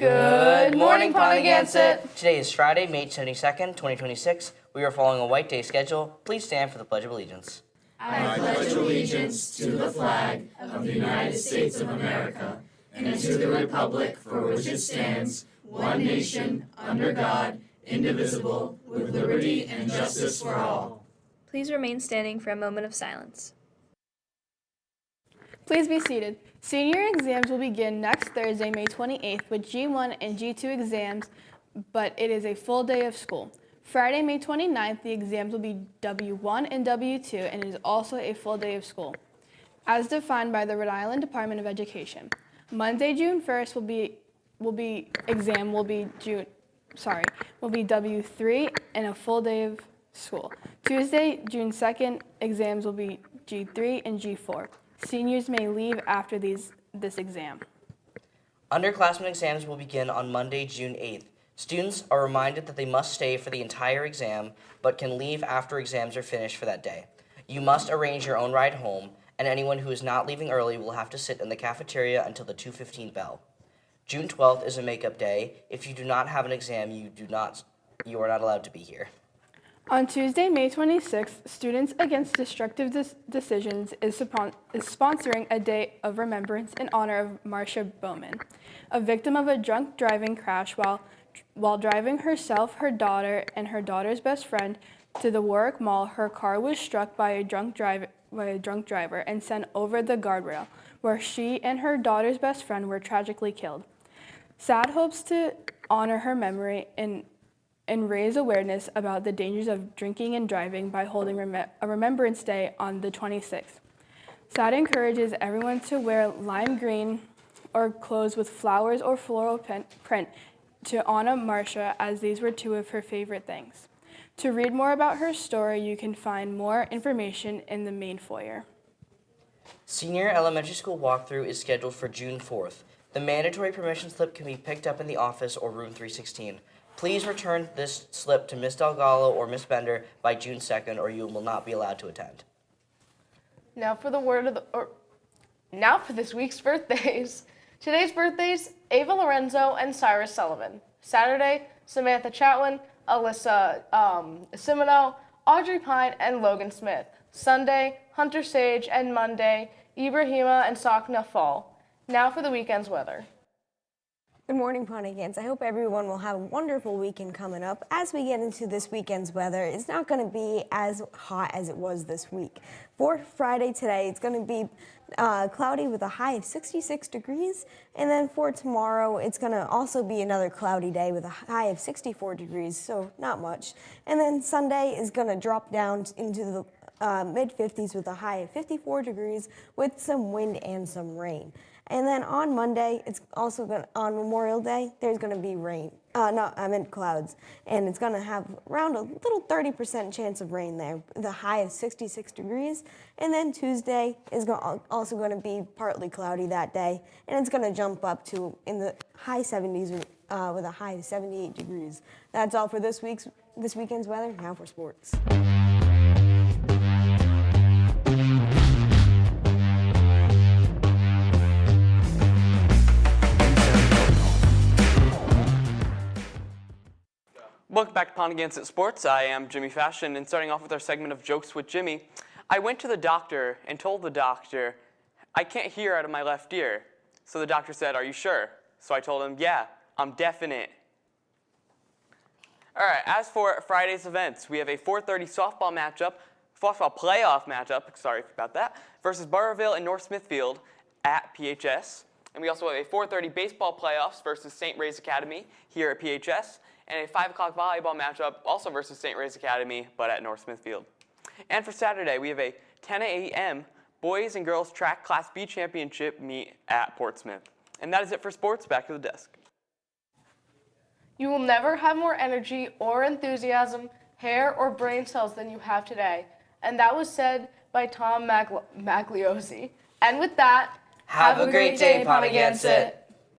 Good morning, Pontiac. Today is Friday, May 22nd, 2026. We are following a white day schedule. Please stand for the Pledge of Allegiance. I pledge allegiance to the flag of the United States of America and to the republic for which it stands, one nation, under God, indivisible, with liberty and justice for all. Please remain standing for a moment of silence. Please be seated. Senior exams will begin next Thursday, May 28th, with G1 and G2 exams, but it is a full day of school. Friday, May 29th, the exams will be W1 and W2, and it is also a full day of school, as defined by the Rhode Island Department of Education. Monday, June 1st will be W3 and a full day of school. Tuesday, June 2nd, exams will be G3 and G4. Seniors may leave after this exam. Underclassmen exams will begin on Monday, June 8th. Students are reminded that they must stay for the entire exam, but can leave after exams are finished for that day. You must arrange your own ride home, and anyone who is not leaving early will have to sit in the cafeteria until the 2:15 bell. June 12th is a makeup day. If you do not have an exam, you are not allowed to be here. On Tuesday, May 26th, Students Against Destructive Decisions is sponsoring a day of remembrance in honor of Marcia Bowman, a victim of a drunk driving crash while driving herself, her daughter, and her daughter's best friend to the Warwick Mall. Her car was struck by a drunk driver and sent over the guardrail, where she and her daughter's best friend were tragically killed. SAD hopes to honor her memory and raise awareness about the dangers of drinking and driving by holding a Remembrance Day on the 26th. SAD encourages everyone to wear lime green or clothes with flowers or floral print to honor Marcia, as these were two of her favorite things. To read more about her story, you can find more information in the main foyer. Senior elementary school walkthrough is scheduled for June 4th. The mandatory permission slip can be picked up in the office or room 316. Please return this slip to Ms. Delgado or Ms. Bender by June 2nd, or you will not be allowed to attend. Now for this week's birthdays. Today's birthdays: Ava Lorenzo and Cyrus Sullivan. Saturday: Samantha Chatwin, Alyssa Simino, Audrey Pine, and Logan Smith. Sunday: Hunter Sage, and Monday: Ibrahima and Sakna Fall. Now for the weekend's weather. Good morning, Pontiacans. I hope everyone will have a wonderful weekend coming up. As we get into this weekend's weather, it's not going to be as hot as it was this week. For Friday today, it's going to be cloudy with a high of 66 degrees. And then for tomorrow, it's going to also be another cloudy day with a high of 64 degrees, so not much. And then Sunday is going to drop down into the mid-50s with a high of 54 degrees with some wind and some rain. And then on Monday, it's also on Memorial Day, there's going to be rain. Clouds. And it's going to have around a little 30% chance of rain there, with a high of 66 degrees. And then Tuesday is also going to be partly cloudy that day, and it's going to jump up to in the high 70s with a high of 78 degrees. That's all for this weekend's weather. Now for sports. Welcome back to Pontiac Sports. I am Jimmy Fashion, and starting off with our segment of Jokes with Jimmy, I went to the doctor and told the doctor, I can't hear out of my left ear. So the doctor said, are you sure? So I told him, yeah, I'm definite. All right, as for Friday's events, we have a 4:30 softball playoff matchup, sorry about that, versus Burrillville and North Smithfield at PHS. And we also have a 4:30 baseball playoffs versus St. Ray's Academy here at PHS. And a 5 o'clock volleyball matchup also versus St. Ray's Academy, but at North Smithfield. And for Saturday, we have a 10 a.m. boys and girls track Class B championship meet at Portsmouth. And that is it for sports. Back to the desk. You will never have more energy or enthusiasm, hair, or brain cells than you have today. And that was said by Tom Magliozzi. And with that, Have a great day, Pontiac.